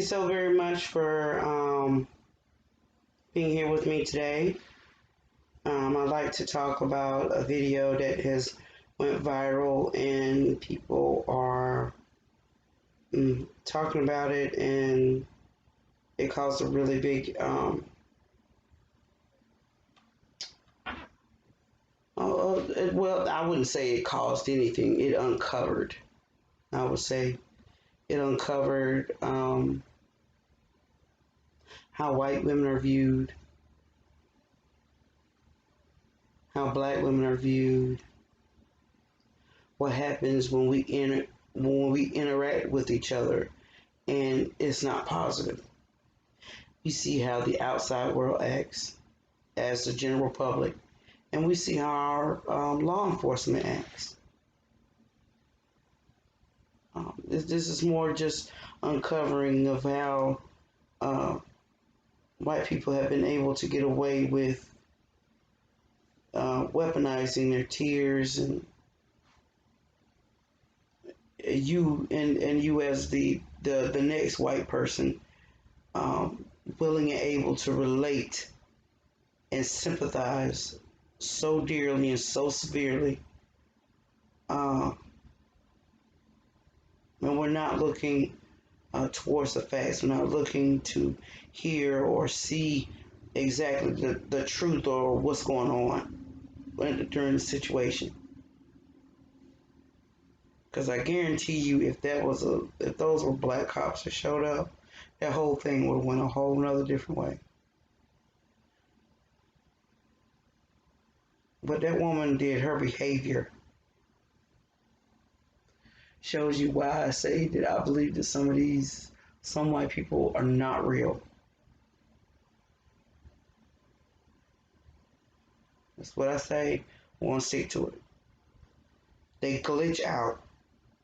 so very much for being here with me today. I'd like to talk about a video that has went viral and people are talking about it, and it caused a really big well, I wouldn't say it caused anything. It uncovered, I would say. It uncovered how white women are viewed, how black women are viewed, what happens when we interact with each other and it's not positive. We see how the outside world acts as the general public, and we see how our law enforcement acts. This is more just uncovering of how white people have been able to get away with weaponizing their tears, and you as the next white person, willing and able to relate and sympathize so dearly and so severely, and we're not looking towards the facts. We're not looking to hear or see exactly the truth or what's going on during the situation. Because I guarantee you, if those were black cops that showed up, that whole thing would have went a whole nother different way. But that woman did, her behavior shows you why I say that I believe that some white people are not real. That's what I say. I want to stick to it. They glitch out.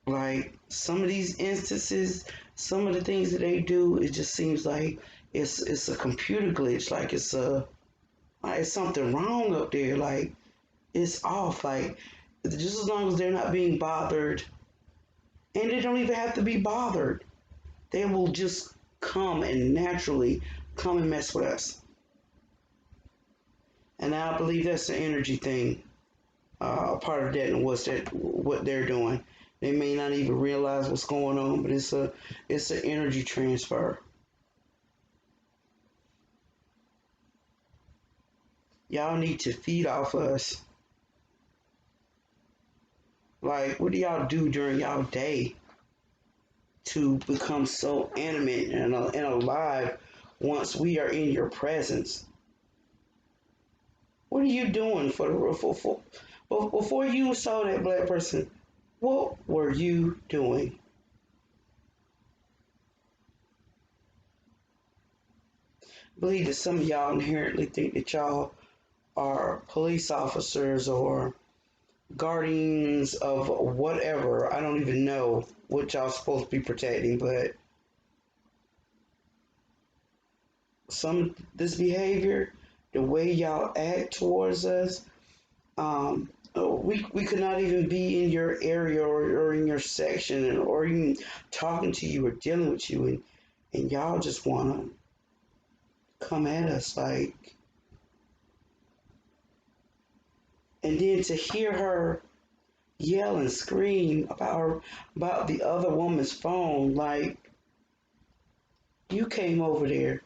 Like some of these instances, some of the things that they do, it just seems like it's a computer glitch. Like it's something wrong up there. Like it's off. Like just as long as they're not being bothered, and they don't even have to be bothered, they will just come and naturally come and mess with us. And I believe that's the energy thing, part of that, and what they're doing. They may not even realize what's going on, but it's an energy transfer. Y'all need to feed off us. Like, what do y'all do during y'all day to become so animate and alive once we are in your presence? What are you doing before you saw that black person? What were you doing? I believe that some of y'all inherently think that y'all are police officers or guardians of whatever. I don't even know what y'all supposed to be protecting, but this behavior, the way y'all act towards us, we could not even be in your area or in your section or even talking to you or dealing with you, and y'all just want to come at us like. And then to hear her yell and scream about the other woman's phone, like, you came over there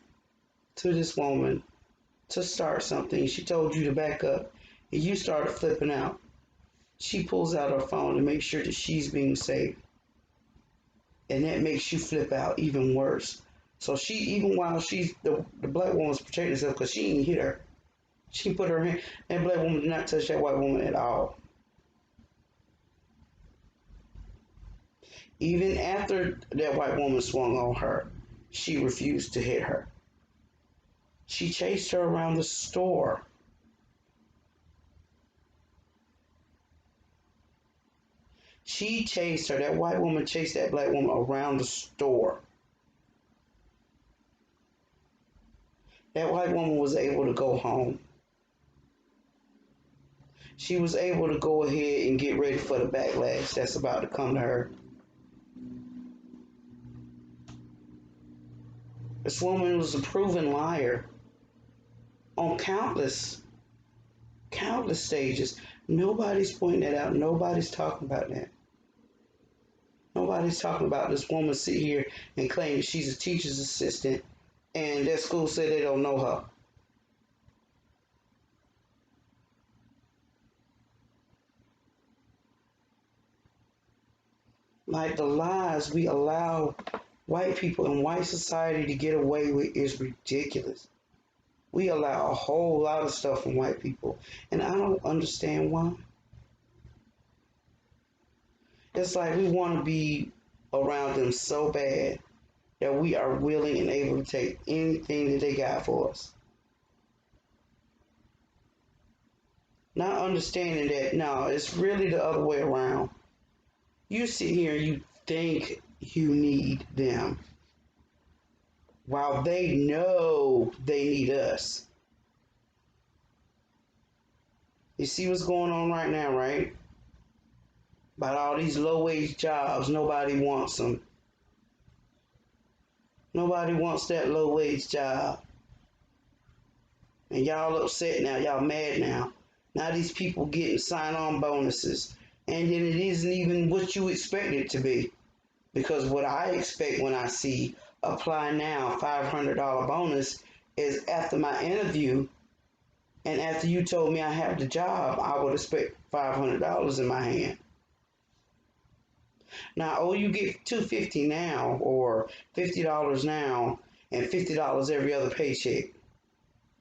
to this woman to start something. She told you to back up, and you started flipping out. She pulls out her phone to make sure that she's being safe, and that makes you flip out even worse. So she, even while the black woman's protecting herself, because she didn't hit her, she put her hand. That black woman did not touch that white woman at all. Even after that white woman swung on her, she refused to hit her. She chased her around the store. She chased her. That white woman chased that black woman around the store. That white woman was able to go home. She was able to go ahead and get ready for the backlash that's about to come to her. This woman was a proven liar on countless stages. Nobody's pointing that out. Nobody's talking about that. Nobody's talking about this woman sit here and claim that she's a teacher's assistant and that school said they don't know her. Like the lies we allow white people in white society to get away with is ridiculous. We allow a whole lot of stuff from white people, and I don't understand why. It's like we want to be around them so bad that we are willing and able to take anything that they got for us. Not understanding that, no, it's really the other way around. You sit here and you think you need them while they know they need us. You see what's going on right now, right? About all these low-wage jobs, nobody wants them. Nobody wants that low-wage job. And y'all upset now, y'all mad now. Now these people getting sign-on bonuses. And then it isn't even what you expect it to be. Because what I expect when I see apply now $500 bonus is after my interview and after you told me I have the job, I would expect $500 in my hand. Now, oh, you get $250 now or $50 now and $50 every other paycheck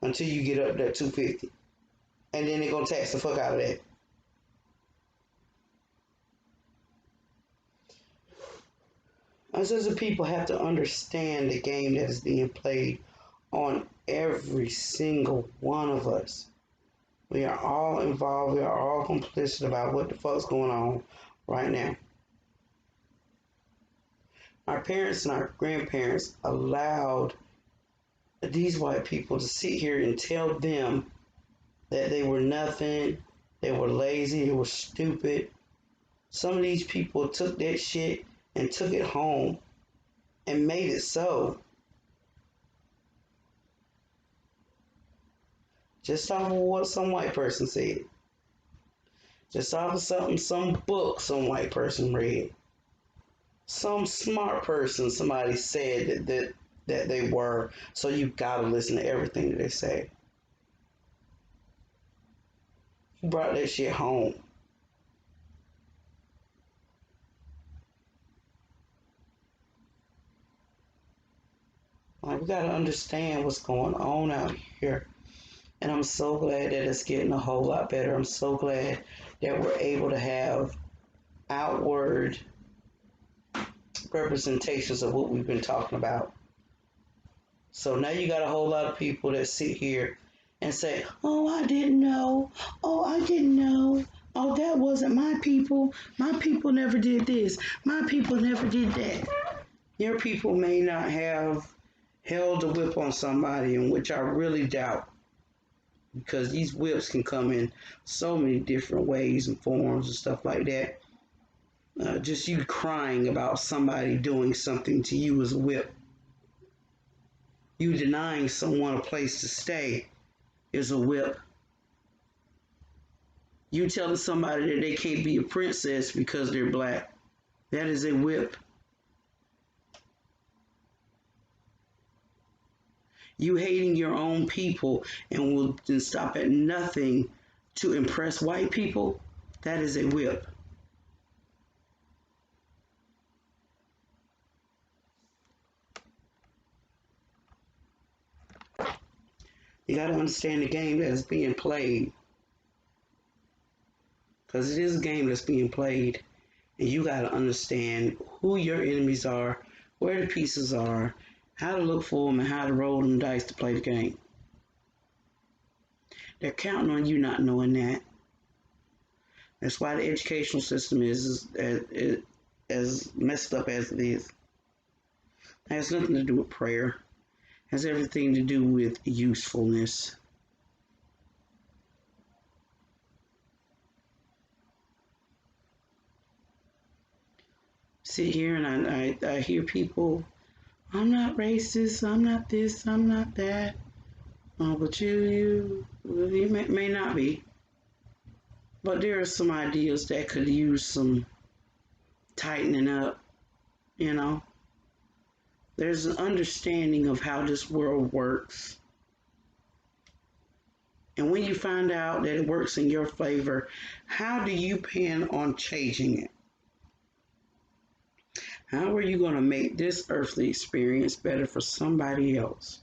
until you get up to that $250. And then they're going to tax the fuck out of that. Us as a people have to understand the game that is being played on every single one of us. We are all involved. We are all complicit about what the fuck's going on right now. Our parents and our grandparents allowed these white people to sit here and tell them that they were nothing, they were lazy, they were stupid. Some of these people took that shit and took it home and made it so. Just off of what some white person said. Just off of something, some book some white person read. Some smart person somebody said that they were, so you gotta listen to everything that they say. You brought that shit home. Like, we gotta understand what's going on out here. And I'm so glad that it's getting a whole lot better. I'm so glad that we're able to have outward representations of what we've been talking about. So now you got a whole lot of people that sit here and say, oh, I didn't know. Oh, I didn't know. Oh, that wasn't my people. My people never did this. My people never did that. Your people may not have held a whip on somebody, in which I really doubt. Because these whips can come in so many different ways and forms and stuff like that. Just you crying about somebody doing something to you is a whip. You denying someone a place to stay is a whip. You telling somebody that they can't be a princess because they're black, that is a whip. You hating your own people and will stop at nothing to impress white people, that is a whip. You got to understand the game that is being played. Because it is a game that's being played. And you got to understand who your enemies are, where the pieces are, how to look for them, and how to roll them dice to play the game. They're counting on you not knowing that. That's why the educational system is as messed up as it is. It has nothing to do with prayer. It has everything to do with usefulness. Sit here and I hear people I'm not racist, I'm not this, I'm not that. But you may not be. But there are some ideas that could use some tightening up, you know. There's an understanding of how this world works. And when you find out that it works in your favor, how do you plan on changing it? How are you going to make this earthly experience better for somebody else?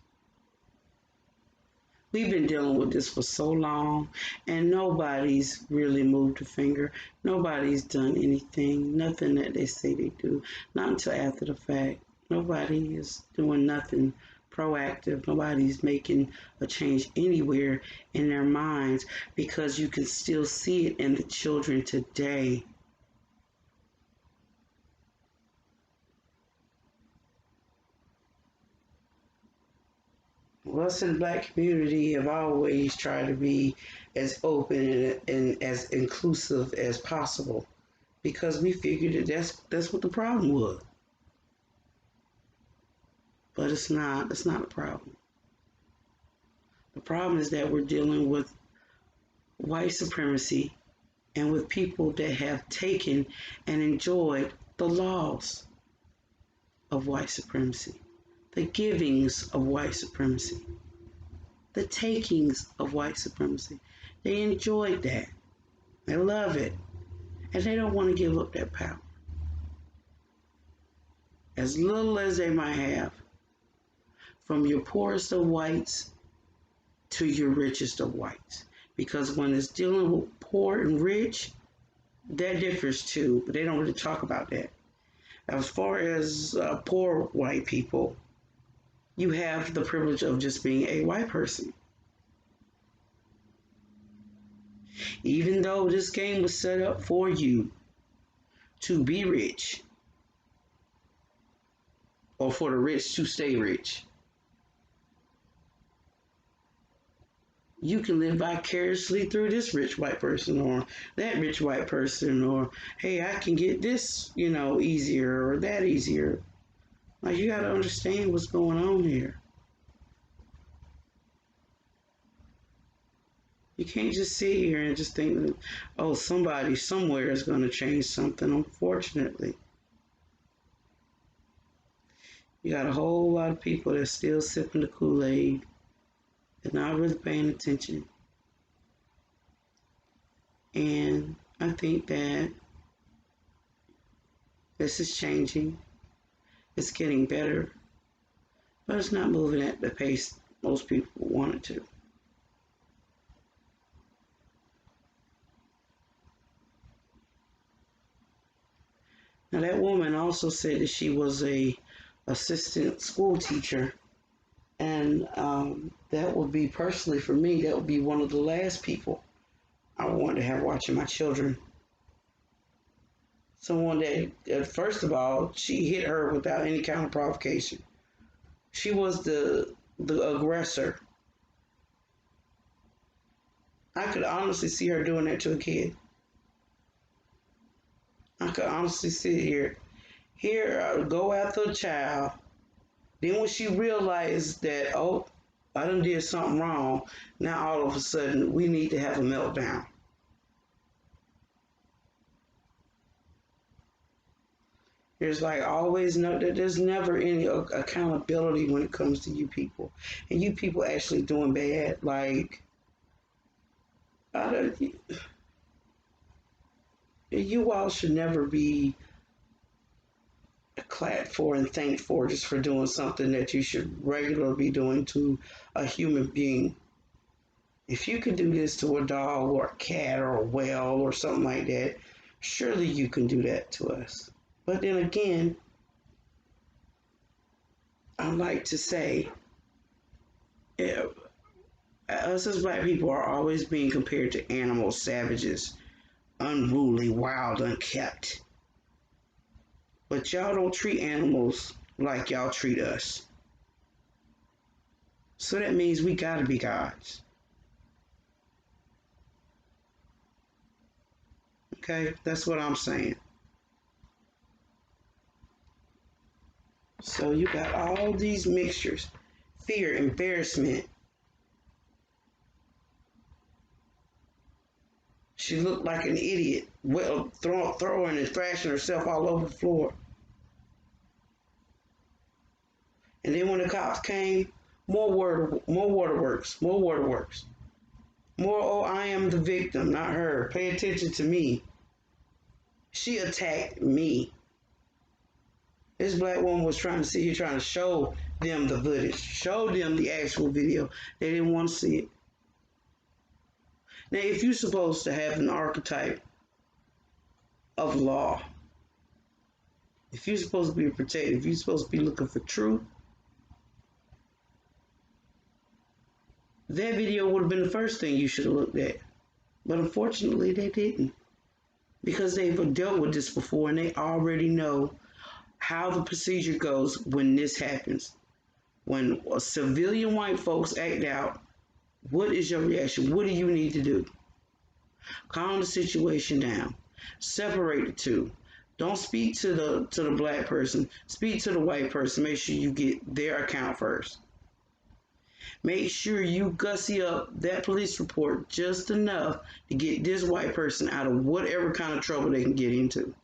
We've been dealing with this for so long, and nobody's really moved a finger. Nobody's done anything, nothing that they say they do, not until after the fact. Nobody is doing nothing proactive. Nobody's making a change anywhere in their minds because you can still see it in the children today. Us in the black community have always tried to be as open and as inclusive as possible because we figured that that's what the problem was. But it's not. It's not a problem. The problem is that we're dealing with white supremacy and with people that have taken and enjoyed the laws of white supremacy, the givings of white supremacy, the takings of white supremacy. They enjoyed that. They love it. And they don't want to give up that power. As little as they might have, from your poorest of whites to your richest of whites. Because when it's dealing with poor and rich, that differs too, but they don't really talk about that. As far as poor white people, you have the privilege of just being a white person. Even though this game was set up for you to be rich, or for the rich to stay rich, you can live vicariously through this rich white person or that rich white person, or hey, I can get this, easier or that easier. Like, you got to understand what's going on here. You can't just sit here and just think that, oh, somebody somewhere is going to change something. Unfortunately, you got a whole lot of people that's still sipping the Kool-Aid and not really paying attention. And I think that this is changing. It's getting better, but it's not moving at the pace most people want it to. Now, that woman also said that she was a assistant school teacher, and that would be, personally for me, that would be one of the last people I want to have watching my children. Someone that, first of all, she hit her without any kind of provocation. She was the aggressor. I could honestly see her doing that to a kid. I could honestly sit here, go after a child. Then when she realized that, oh, I done did something wrong, now all of a sudden we need to have a meltdown. There's like always there's never any accountability when it comes to you people, and you people actually doing bad. Like, you all should never be clapped for and thanked for just for doing something that you should regularly be doing to a human being. If you could do this to a dog or a cat or a whale or something like that, surely you can do that to us. But then again, I like to say, yeah, us as black people are always being compared to animals, savages, unruly, wild, unkept. But y'all don't treat animals like y'all treat us. So that means we gotta be gods. Okay, that's what I'm saying. So you got all these mixtures: fear, embarrassment. She looked like an idiot, well, throwing and thrashing herself all over the floor. And then when the cops came, more waterworks, more waterworks. More, oh, I am the victim, not her. Pay attention to me. She attacked me. This black woman was trying to sit here trying to show them the footage, show them the actual video. They didn't want to see it. Now, if you're supposed to have an archetype of law, if you're supposed to be protected, if you're supposed to be looking for truth, that video would have been the first thing you should have looked at. But unfortunately, they didn't. Because they've dealt with this before and they already know how the procedure goes when this happens. When civilian white folks act out, what is your reaction? What do you need to do? Calm the situation down. Separate the two. Don't speak to the black person. Speak to the white person. Make sure you get their account first. Make sure you gussy up that police report just enough to get this white person out of whatever kind of trouble they can get into.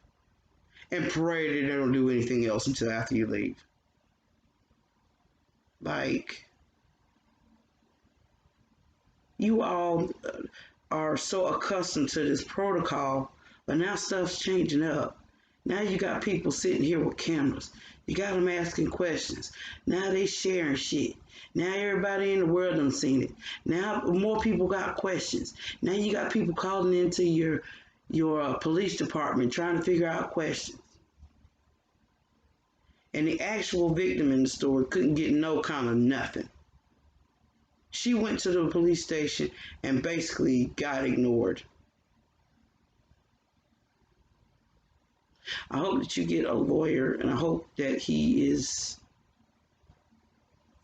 And pray that they don't do anything else until after you leave. Like, you all are so accustomed to this protocol, but now stuff's changing up. Now you got people sitting here with cameras. You got them asking questions. Now they sharing shit. Now everybody in the world done seen it. Now more people got questions. Now you got people calling into your police department trying to figure out questions. And the actual victim in the story couldn't get no kind of nothing. She went to the police station and basically got ignored. I hope that you get a lawyer, and I hope that he is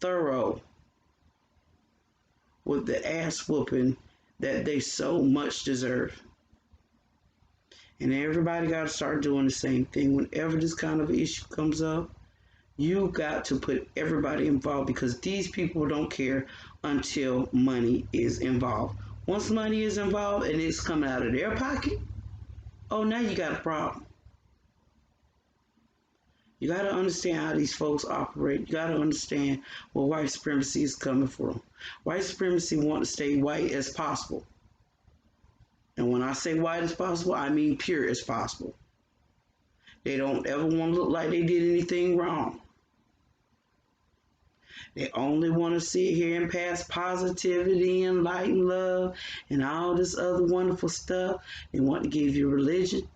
thorough with the ass whooping that they so much deserve. And everybody got to start doing the same thing. Whenever this kind of issue comes up, you got to put everybody involved, because these people don't care until money is involved. Once money is involved and it's coming out of their pocket, oh, now you got a problem. You got to understand how these folks operate. You got to understand where white supremacy is coming from. White supremacy want to stay white as possible. And when I say white as possible, I mean pure as possible. They don't ever want to look like they did anything wrong. They only want to sit here and pass positivity and light and love and all this other wonderful stuff. They want to give you religion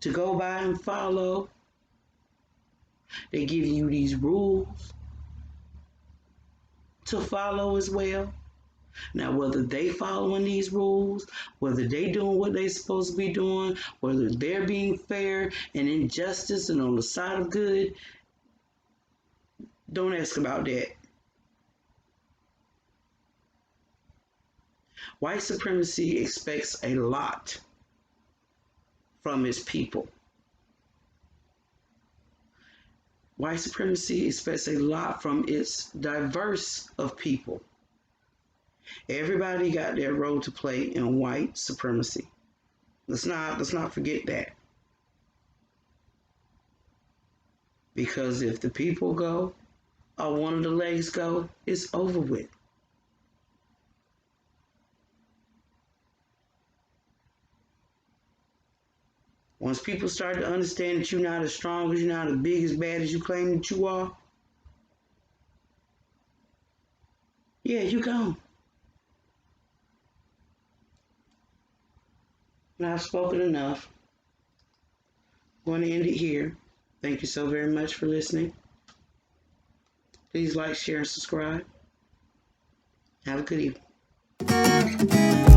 to go by and follow. They give you these rules to follow as well. Now, whether they following these rules, whether they doing what they supposed to be doing, whether they're being fair and in justice and on the side of good, don't ask about that. White supremacy expects a lot from its people. White supremacy expects a lot from its diverse of people. Everybody got their role to play in white supremacy. Let's not forget that. Because if the people go, or one of the legs go, it's over with. Once people start to understand that you're not as strong as you're not as big as bad as you claim that you are, yeah, you gone. Now I've spoken enough. I'm going to end it here. Thank you so very much for listening. Please like, share, and subscribe. Have a good evening.